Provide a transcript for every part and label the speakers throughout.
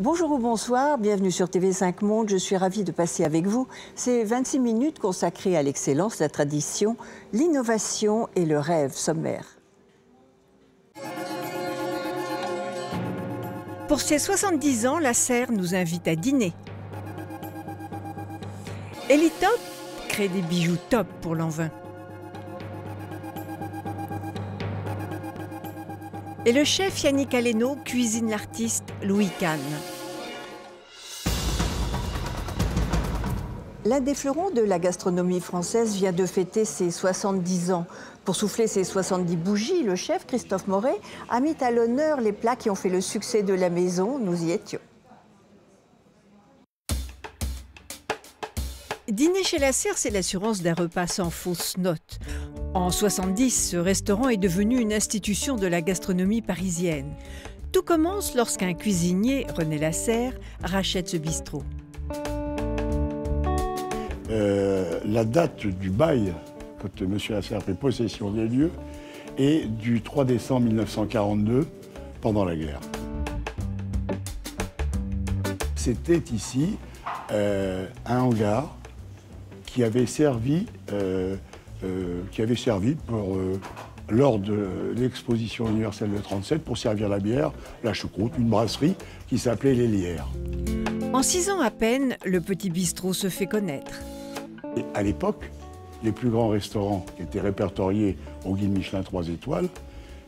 Speaker 1: Bonjour ou bonsoir, bienvenue sur TV5 Monde. Je suis ravie de passer avec vous ces 26 minutes consacrées à l'excellence, la tradition, l'innovation et le rêve sommaire. Pour ses 70 ans, la Serre nous invite à dîner. Elitop crée des bijoux top pour l'an 20. Et le chef Yannick Aleno cuisine l'artiste Louis Kahn. L'un des fleurons de la gastronomie française vient de fêter ses 70 ans. Pour souffler ses 70 bougies, le chef Christophe Moret a mis à l'honneur les plats qui ont fait le succès de la maison. Nous y étions. Dîner chez la Serre, c'est l'assurance d'un repas sans fausses notes. En 70, ce restaurant est devenu une institution de la gastronomie parisienne. Tout commence lorsqu'un cuisinier, René Lasserre, rachète ce bistrot.
Speaker 2: La date du bail, quand M. Lasserre a pris possession des lieux, est du 3 décembre 1942, pendant la guerre. C'était ici un hangar qui avait servi lors de l'exposition universelle de 1937 pour servir la bière, la choucroute, une brasserie qui s'appelait Les Lierres.
Speaker 1: En 6 ans à peine, le petit bistrot se fait connaître.
Speaker 2: Et à l'époque, les plus grands restaurants qui étaient répertoriés au guide Michelin 3 étoiles,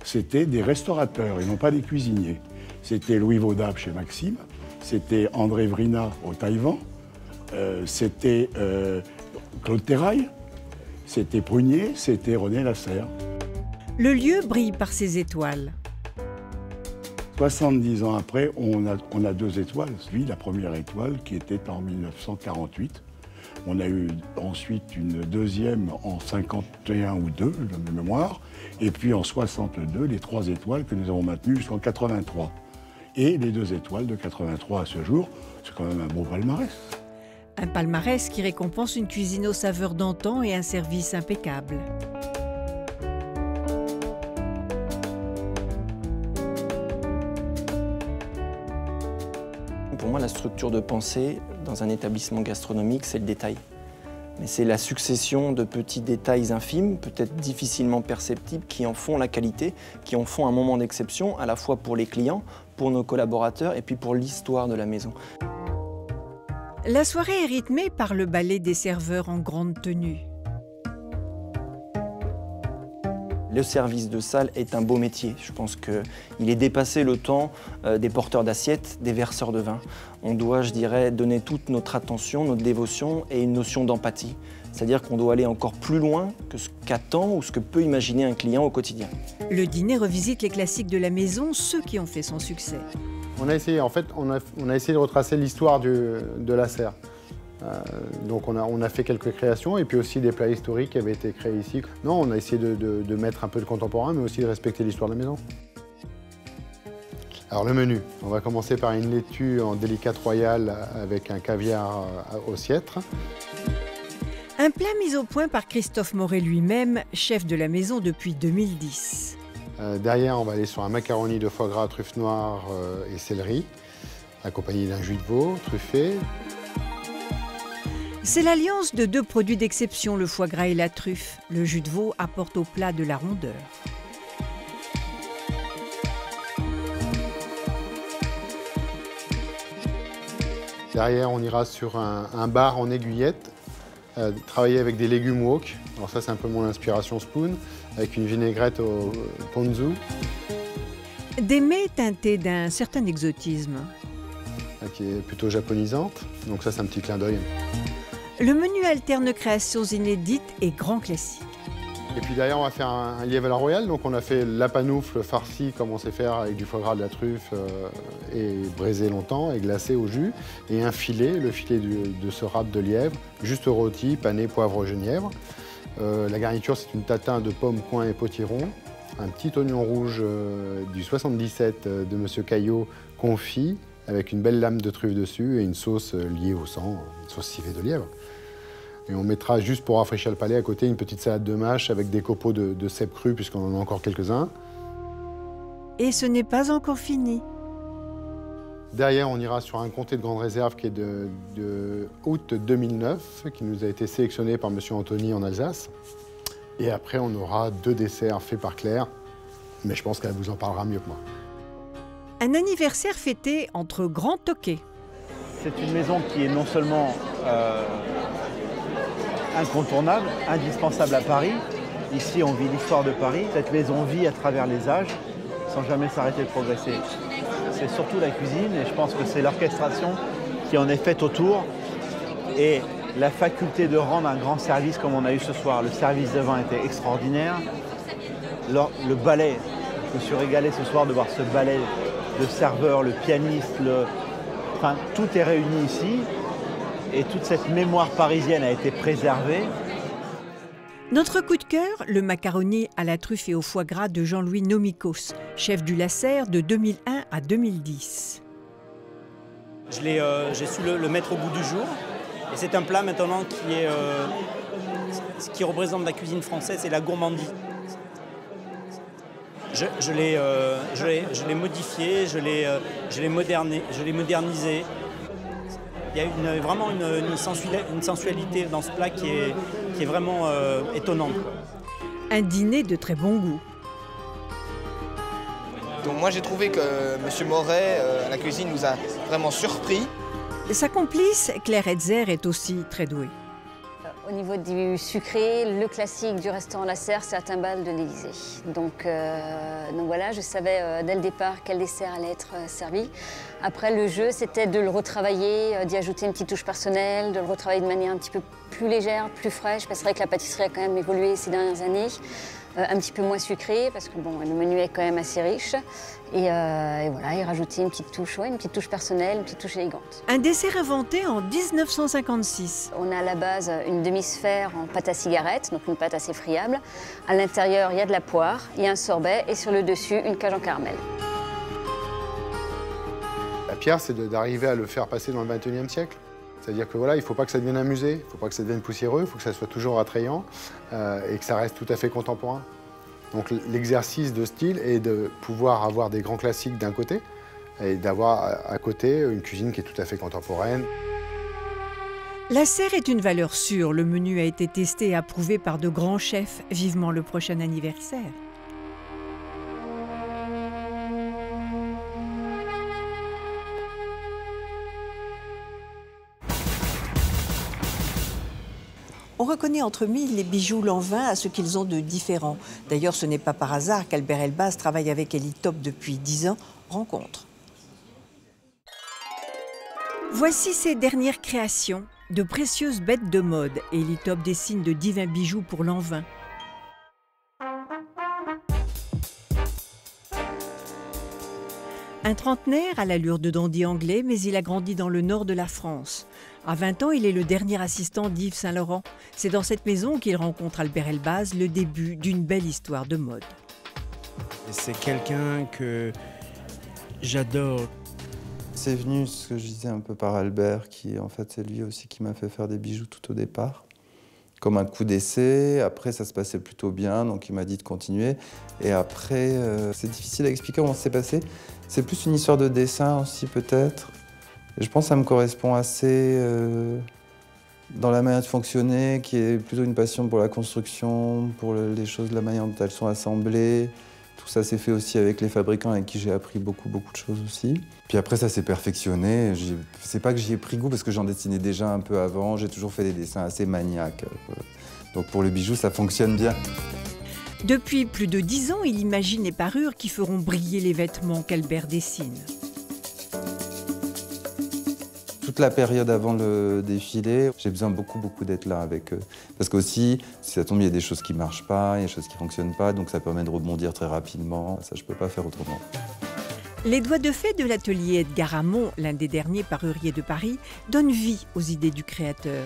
Speaker 2: c'était des restaurateurs et non pas des cuisiniers. C'était Louis Vaudable chez Maxime, c'était André Vrina au Taïwan, c'était Claude Terrail, c'était Prunier, c'était René Lasserre.
Speaker 1: Le lieu brille par ses étoiles.
Speaker 2: 70 ans après, on a 2 étoiles. Lui, la première étoile qui était en 1948. On a eu ensuite une deuxième en 51 ou 2, de mémoire. Et puis en 62, les 3 étoiles que nous avons maintenues jusqu'en 83. Et les 2 étoiles de 83 à ce jour, c'est quand même un beau palmarès.
Speaker 1: Un palmarès qui récompense une cuisine aux saveurs d'antan et un service impeccable.
Speaker 3: Pour moi, la structure de pensée dans un établissement gastronomique, c'est le détail. Mais c'est la succession de petits détails infimes, peut-être difficilement perceptibles, qui en font la qualité, qui en font un moment d'exception, à la fois pour les clients, pour nos collaborateurs et puis pour l'histoire de la maison.
Speaker 1: La soirée est rythmée par le ballet des serveurs en grande tenue.
Speaker 3: Le service de salle est un beau métier. Je pense qu'il est dépassé le temps des porteurs d'assiettes, des verseurs de vin. On doit, je dirais, donner toute notre attention, notre dévotion et une notion d'empathie. C'est-à-dire qu'on doit aller encore plus loin que ce qu'attend ou ce que peut imaginer un client au quotidien.
Speaker 1: Le dîner revisite les classiques de la maison, ceux qui ont fait son succès.
Speaker 4: On a essayé, en fait, on a essayé de retracer l'histoire de la Serre. Donc on a fait quelques créations et puis aussi des plats historiques qui avaient été créés ici. Non, on a essayé de mettre un peu de contemporain, mais aussi de respecter l'histoire de la maison. Alors le menu, on va commencer par une laitue en délicate royale avec un caviar au siètre.
Speaker 1: Un plat mis au point par Christophe Moret lui-même, chef de la maison depuis 2010.
Speaker 4: Derrière, on va aller sur un macaroni de foie gras, truffe noire et céleri, accompagné d'un jus de veau truffé.
Speaker 1: C'est l'alliance de 2 produits d'exception, le foie gras et la truffe. Le jus de veau apporte au plat de la rondeur.
Speaker 4: Derrière, on ira sur un bar en aiguillette, travaillé avec des légumes wok. Alors ça, c'est un peu mon inspiration spoon, avec une vinaigrette au ponzu.
Speaker 1: Des mets teintés d'un certain exotisme.
Speaker 4: Qui est plutôt japonisante. Donc ça, c'est un petit clin d'œil.
Speaker 1: Le menu alterne créations inédites et grands classiques.
Speaker 4: Et puis derrière, on va faire un lièvre à la royale. Donc on a fait la panoufle farcie, comme on sait faire, avec du foie gras, de la truffe, et braisé longtemps, et glacé au jus. Et un filet, le filet de ce râpe de lièvre, juste rôti, pané, poivre, genièvre. La garniture, c'est une tatin de pommes, coings et potiron. Un petit oignon rouge du 77 de M. Caillot, confit, avec une belle lame de truffe dessus et une sauce liée au sang, une sauce civée de lièvre. Et on mettra, juste pour rafraîchir le palais, à côté une petite salade de mâche avec des copeaux de cèpe cru, puisqu'on en a encore quelques-uns.
Speaker 1: Et ce n'est pas encore fini.
Speaker 4: Derrière, on ira sur un comté de grande réserve qui est de août 2009, qui nous a été sélectionné par M. Anthony en Alsace. Et après, on aura 2 desserts faits par Claire, mais je pense qu'elle vous en parlera mieux que moi.
Speaker 1: Un anniversaire fêté entre grands toquets.
Speaker 5: C'est une maison qui est non seulement incontournable, indispensable à Paris. Ici, on vit l'histoire de Paris. Cette maison vit à travers les âges, sans jamais s'arrêter de progresser. C'est surtout la cuisine, et je pense que c'est l'orchestration qui en est faite autour, et la faculté de rendre un grand service comme on a eu ce soir. Le service de vin était extraordinaire. Le ballet, je me suis régalé ce soir de voir ce ballet, le serveur, le pianiste, enfin, tout est réuni ici, et toute cette mémoire parisienne a été préservée.
Speaker 1: Notre coup de cœur, le macaroni à la truffe et au foie gras de Jean-Louis Nomikos, chef du Lasserre de 2001 à 2010.
Speaker 6: J'ai su le mettre au goût du jour. Et c'est un plat maintenant qui représente la cuisine française et la gourmandise. Je l'ai modifié, je l'ai modernisé. Il y a vraiment une sensualité dans ce plat qui est vraiment étonnante.
Speaker 1: Un dîner de très bon goût.
Speaker 7: Donc moi j'ai trouvé que M. Moret à la cuisine nous a vraiment surpris.
Speaker 1: Sa complice, Claire Hetzer, est aussi très douée.
Speaker 8: Au niveau du sucré, le classique du restaurant Lasserre, c'est un timbale de l'Élysée. Donc voilà, je savais dès le départ quel dessert allait être servi. Après, le jeu, c'était de le retravailler, d'y ajouter une petite touche personnelle, de le retravailler de manière un petit peu plus légère, plus fraîche. Parce que c'est vrai que la pâtisserie a quand même évolué ces dernières années. Un petit peu moins sucré, parce que bon, le menu est quand même assez riche. Et voilà, et rajouter une petite touche personnelle, une petite touche élégante.
Speaker 1: Un dessert inventé en 1956.
Speaker 8: On a à la base une demi-sphère en pâte à cigarette, donc une pâte assez friable. À l'intérieur, il y a de la poire, il y a un sorbet, et sur le dessus, une cage en caramel.
Speaker 4: La pierre, c'est d'arriver à le faire passer dans le XXIe siècle. C'est-à-dire que voilà, il ne faut pas que ça devienne un musée, il ne faut pas que ça devienne poussiéreux, il faut que ça soit toujours attrayant et que ça reste tout à fait contemporain. Donc l'exercice de style est de pouvoir avoir des grands classiques d'un côté et d'avoir à côté une cuisine qui est tout à fait contemporaine.
Speaker 1: Lasserre est une valeur sûre. Le menu a été testé et approuvé par de grands chefs. Vivement le prochain anniversaire.
Speaker 9: On reconnaît entre mille les bijoux Lanvin à ce qu'ils ont de différent. D'ailleurs, ce n'est pas par hasard qu'Albert Elbaz travaille avec Elitop depuis 10 ans. Rencontre.
Speaker 1: Voici ses dernières créations. De précieuses bêtes de mode. Elitop dessine de divins bijoux pour Lanvin. Un trentenaire à l'allure de dandy anglais, mais il a grandi dans le nord de la France. À 20 ans, il est le dernier assistant d'Yves Saint-Laurent. C'est dans cette maison qu'il rencontre Albert Elbaz, le début d'une belle histoire de mode.
Speaker 10: C'est quelqu'un que j'adore.
Speaker 11: C'est venu, ce que je disais un peu par Albert, qui en fait c'est lui aussi qui m'a fait faire des bijoux tout au départ. Comme un coup d'essai, après ça se passait plutôt bien, donc il m'a dit de continuer. Et après, c'est difficile à expliquer comment ça s'est passé. C'est plus une histoire de dessin aussi peut-être. Je pense que ça me correspond assez dans la manière de fonctionner, qui est plutôt une passion pour la construction, pour les choses, la manière dont elles sont assemblées. Tout ça s'est fait aussi avec les fabricants avec qui j'ai appris beaucoup de choses aussi. Puis après, ça s'est perfectionné. C'est pas que j'y ai pris goût parce que j'en dessinais déjà un peu avant. J'ai toujours fait des dessins assez maniaques. Donc pour le bijou, ça fonctionne bien.
Speaker 1: Depuis plus de 10 ans, il imagine les parures qui feront briller les vêtements qu'Albert dessine.
Speaker 11: Toute la période avant le défilé, j'ai besoin beaucoup d'être là avec eux. Parce qu'aussi, si ça tombe, il y a des choses qui ne marchent pas, il y a des choses qui ne fonctionnent pas, donc ça permet de rebondir très rapidement. Ça, je ne peux pas faire autrement.
Speaker 1: Les doigts de fée de l'atelier Edgar Hamon, l'un des derniers paruriers de Paris, donnent vie aux idées du créateur.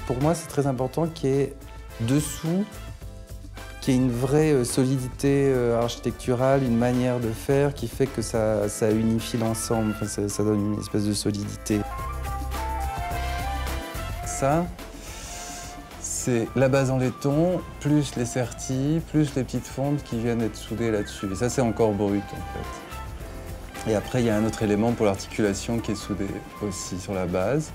Speaker 11: Pour moi, c'est très important qu'il y ait dessous, qu'il y ait une vraie solidité architecturale, une manière de faire qui fait que ça unifie l'ensemble, enfin, ça donne une espèce de solidité. Ça, c'est la base en laiton, plus les sertis, plus les petites fontes qui viennent être soudées là-dessus. Et ça, c'est encore brut, en fait. Et après, il y a un autre élément pour l'articulation qui est soudé aussi sur la base.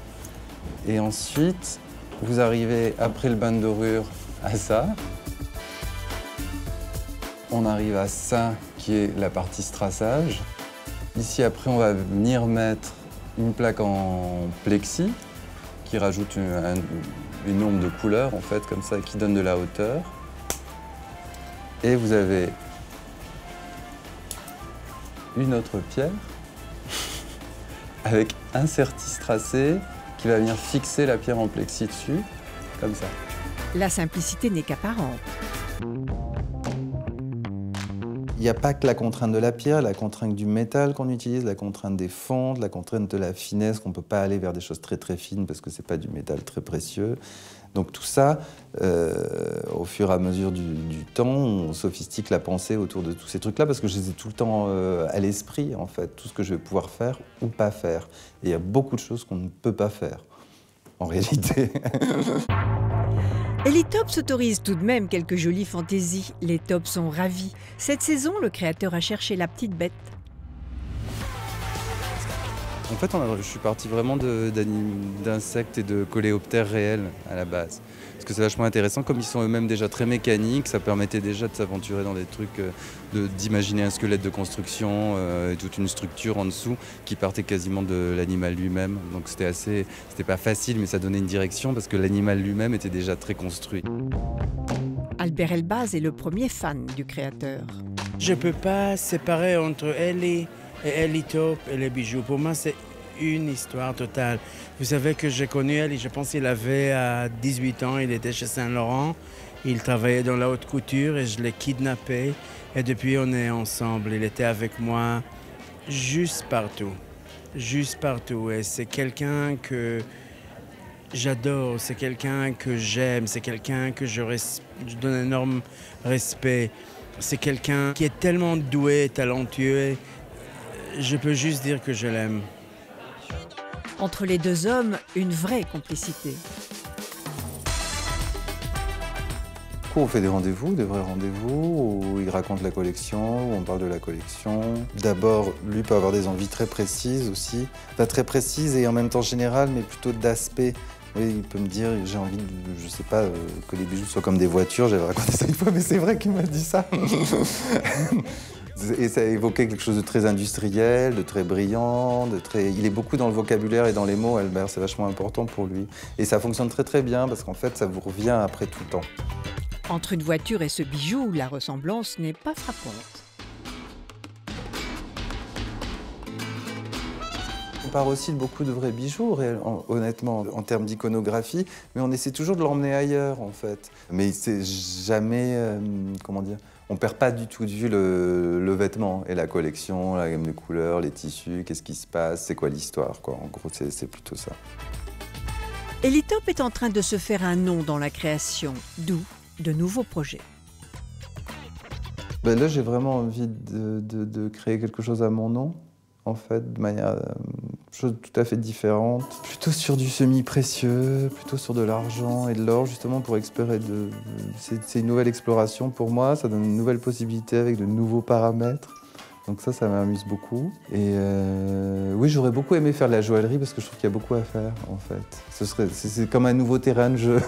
Speaker 11: Et ensuite, vous arrivez, après le bain de dorure, à ça. On arrive à ça, qui est la partie strassage. Ici, après, on va venir mettre une plaque en plexi qui rajoute une ombre de couleur, en fait, comme ça, qui donne de la hauteur. Et vous avez une autre pierre avec un certis tracé qui va venir fixer la pierre en plexi dessus, comme ça.
Speaker 1: La simplicité n'est qu'apparente.
Speaker 11: Il n'y a pas que la contrainte de la pierre, la contrainte du métal qu'on utilise, la contrainte des fontes, la contrainte de la finesse, qu'on ne peut pas aller vers des choses très très fines parce que ce n'est pas du métal très précieux. Donc tout ça, au fur et à mesure du temps, on sophistique la pensée autour de tous ces trucs-là parce que je les ai tout le temps à l'esprit, en fait, tout ce que je vais pouvoir faire ou pas faire. Et il y a beaucoup de choses qu'on ne peut pas faire, en réalité.
Speaker 1: Elitop s'autorise tout de même quelques jolies fantaisies. Les tops sont ravis. Cette saison, le créateur a cherché la petite bête.
Speaker 11: En fait, je suis parti vraiment d'insectes et de coléoptères réels à la base. Parce que c'est vachement intéressant, comme ils sont eux-mêmes déjà très mécaniques, ça permettait déjà de s'aventurer dans des trucs, d'imaginer un squelette de construction et toute une structure en dessous qui partait quasiment de l'animal lui-même. Donc c'était pas facile, mais ça donnait une direction parce que l'animal lui-même était déjà très construit.
Speaker 1: Albert Elbaz est le premier fan du créateur.
Speaker 10: Je ne peux pas séparer entre Ellie et Elitop et les bijoux. Pour moi, c'est une histoire totale. Vous savez que j'ai connu Ellie, je pense qu'il avait 18 ans, il était chez Saint-Laurent, il travaillait dans la haute couture et je l'ai kidnappé. Et depuis, on est ensemble. Il était avec moi juste partout. Et c'est quelqu'un que j'adore, c'est quelqu'un que j'aime, c'est quelqu'un que je donne un énorme respect. C'est quelqu'un qui est tellement doué, talentueux. Je peux juste dire que je l'aime.
Speaker 1: Entre les deux hommes, une vraie complicité.
Speaker 11: On fait des rendez-vous, des vrais rendez-vous, où il raconte la collection, où on parle de la collection. D'abord, lui peut avoir des envies très précises aussi. Pas très précises et en même temps générales, mais plutôt d'aspect. Oui, il peut me dire, j'ai envie, je sais pas, que les bijoux soient comme des voitures. J'avais raconté ça une fois, mais c'est vrai qu'il m'a dit ça. Et ça évoquait quelque chose de très industriel, de très brillant, Il est beaucoup dans le vocabulaire et dans les mots, Albert, c'est vachement important pour lui. Et ça fonctionne très très bien, parce qu'en fait, ça vous revient après tout le temps.
Speaker 1: Entre une voiture et ce bijou, la ressemblance n'est pas frappante.
Speaker 11: On parle aussi de beaucoup de vrais bijoux, honnêtement, en termes d'iconographie, mais on essaie toujours de l'emmener ailleurs, en fait. Mais c'est jamais, comment dire, on perd pas du tout de vue le vêtement et la collection, la gamme de couleurs, les tissus, qu'est-ce qui se passe, c'est quoi l'histoire, quoi. En gros, c'est plutôt ça.
Speaker 1: Elitop est en train de se faire un nom dans la création, d'où de nouveaux projets.
Speaker 11: Ben là, j'ai vraiment envie de créer quelque chose à mon nom, en fait, de manière chose tout à fait différente. Plutôt sur du semi-précieux, plutôt sur de l'argent et de l'or, justement pour explorer. C'est une nouvelle exploration pour moi, ça donne une nouvelle possibilité avec de nouveaux paramètres. Donc ça m'amuse beaucoup. Et oui, j'aurais beaucoup aimé faire de la joaillerie parce que je trouve qu'il y a beaucoup à faire, en fait. C'est comme un nouveau terrain de jeu.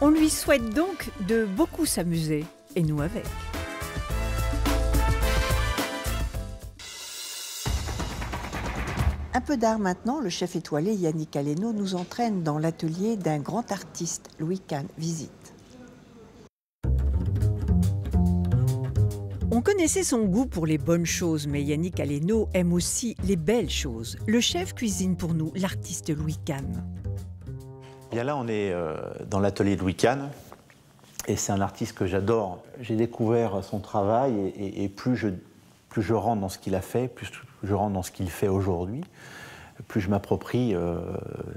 Speaker 1: On lui souhaite donc de beaucoup s'amuser, et nous avec.
Speaker 9: Un peu d'art maintenant, le chef étoilé Yannick Aleno nous entraîne dans l'atelier d'un grand artiste, Louis Kahn. Visite.
Speaker 1: On connaissait son goût pour les bonnes choses, mais Yannick Aleno aime aussi les belles choses. Le chef cuisine pour nous l'artiste Louis Kahn.
Speaker 12: Bien là, on est dans l'atelier de Louis Kahn, et c'est un artiste que j'adore. J'ai découvert son travail, et plus je rentre dans ce qu'il a fait, plus je rentre dans ce qu'il fait aujourd'hui, plus je m'approprie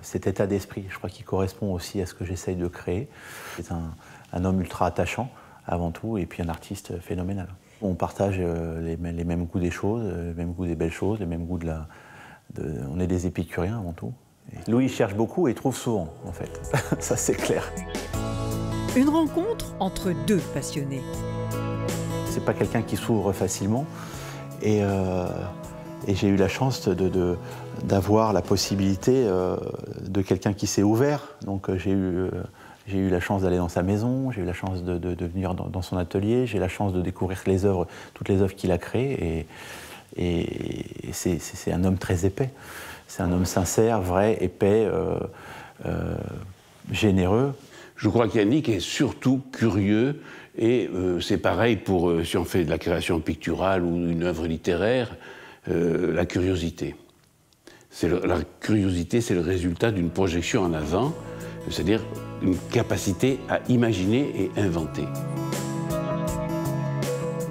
Speaker 12: cet état d'esprit. Je crois qu'il correspond aussi à ce que j'essaye de créer. C'est un homme ultra attachant, avant tout, et puis un artiste phénoménal. On partage les mêmes goûts des choses, les mêmes goûts des belles choses, les mêmes goûts on est des épicuriens avant tout. Et Louis cherche beaucoup et trouve souvent, en fait. Ça, c'est clair.
Speaker 1: Une rencontre entre deux passionnés.
Speaker 12: C'est pas quelqu'un qui s'ouvre facilement. Et j'ai eu la chance d'avoir la possibilité de quelqu'un qui s'est ouvert. Donc j'ai eu la chance d'aller dans sa maison, j'ai eu la chance de venir dans son atelier, j'ai la chance de découvrir toutes les œuvres qu'il a créées. Et c'est un homme très épais. C'est un homme sincère, vrai, épais, généreux.
Speaker 13: Je crois qu'Yannick est surtout curieux, et c'est pareil pour si on fait de la création picturale ou une œuvre littéraire, la curiosité. La curiosité, c'est le résultat d'une projection en avant, c'est-à-dire une capacité à imaginer et inventer.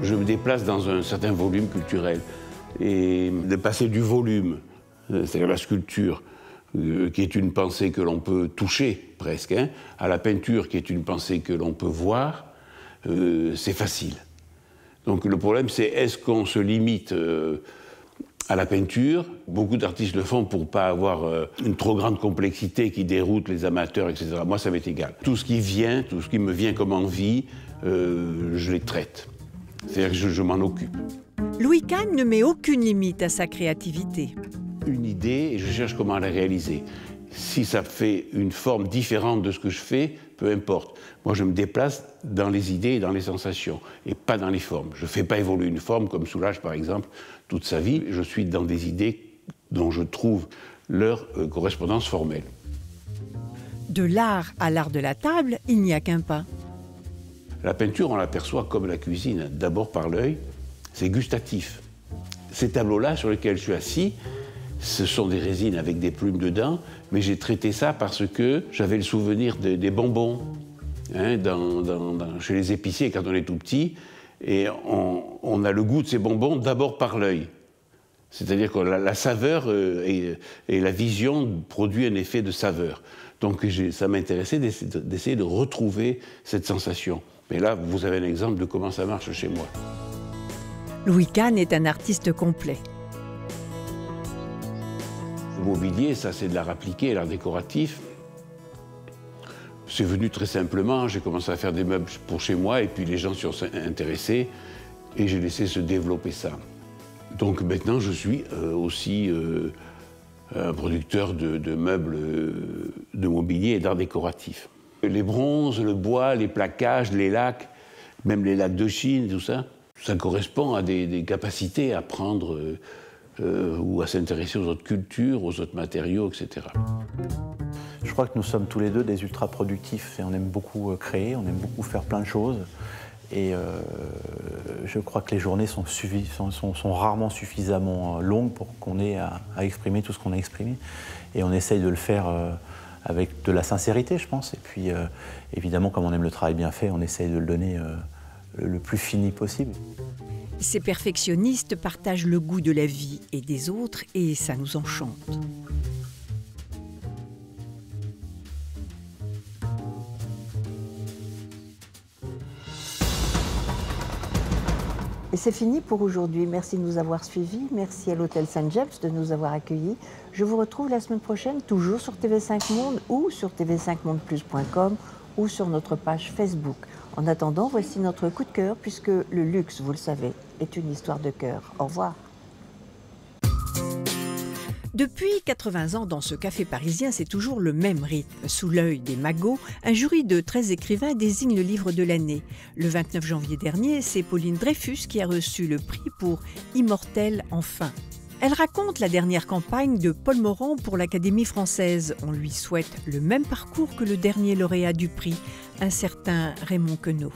Speaker 13: Je me déplace dans un certain volume culturel, et de passer du volume, c'est-à-dire la sculpture, qui est une pensée que l'on peut toucher presque, hein, à la peinture qui est une pensée que l'on peut voir, c'est facile. Donc le problème, c'est est-ce qu'on se limite à la peinture? Beaucoup d'artistes le font pour ne pas avoir une trop grande complexité qui déroute les amateurs, etc. Moi, ça m'est égal. Tout ce qui vient, tout ce qui me vient comme envie, je les traite. C'est-à-dire que je m'en occupe.
Speaker 1: Louis Kahn ne met aucune limite à sa créativité.
Speaker 13: Une idée et je cherche comment la réaliser. Si ça fait une forme différente de ce que je fais, peu importe. Moi, je me déplace dans les idées et dans les sensations, et pas dans les formes. Je ne fais pas évoluer une forme, comme Soulages, par exemple, toute sa vie. Je suis dans des idées dont je trouve leur correspondance formelle.
Speaker 1: De l'art à l'art de la table, il n'y a qu'un pas.
Speaker 13: La peinture, on l'aperçoit comme la cuisine, d'abord par l'œil, c'est gustatif. Ces tableaux-là sur lesquels je suis assis, ce sont des résines avec des plumes dedans, mais j'ai traité ça parce que j'avais le souvenir des bonbons, hein, chez les épiciers quand on est tout petit, et on a le goût de ces bonbons d'abord par l'œil. C'est-à-dire que la saveur et la vision produit un effet de saveur. Donc ça m'intéressait d'essayer de retrouver cette sensation. Mais là, vous avez un exemple de comment ça marche chez moi.
Speaker 1: Louis Kahn est un artiste complet.
Speaker 13: Le mobilier, ça c'est de l'art appliqué, l'art décoratif. C'est venu très simplement, j'ai commencé à faire des meubles pour chez moi et puis les gens s'y sont intéressés et j'ai laissé se développer ça. Donc maintenant je suis aussi un producteur de meubles de mobilier et d'art décoratif. Les bronzes, le bois, les plaquages, les lacs, même les lacs de Chine, tout ça, ça correspond à des capacités à prendre ou à s'intéresser aux autres cultures, aux autres matériaux, etc.
Speaker 12: Je crois que nous sommes tous les deux des ultra-productifs et on aime beaucoup créer, on aime beaucoup faire plein de choses. Et je crois que les journées sont rarement suffisamment longues pour qu'on ait à exprimer tout ce qu'on a exprimé. Et on essaye de le faire avec de la sincérité, je pense. Et puis, évidemment, comme on aime le travail bien fait, on essaye de le donner le plus fini possible.
Speaker 1: Ces perfectionnistes partagent le goût de la vie et des autres et ça nous enchante.
Speaker 9: Et c'est fini pour aujourd'hui. Merci de nous avoir suivis. Merci à l'Hôtel Saint-James de nous avoir accueillis. Je vous retrouve la semaine prochaine, toujours sur TV5 Monde ou sur tv5mondeplus.com ou sur notre page Facebook. En attendant, voici notre coup de cœur, puisque le luxe, vous le savez, est une histoire de cœur. Au revoir.
Speaker 1: Depuis 80 ans, dans ce café parisien, c'est toujours le même rythme. Sous l'œil des magots, un jury de 13 écrivains désigne le livre de l'année. Le 29 janvier dernier, c'est Pauline Dreyfus qui a reçu le prix pour Immortel enfin. Elle raconte la dernière campagne de Paul Morand pour l'Académie française. On lui souhaite le même parcours que le dernier lauréat du prix, un certain Raymond Queneau.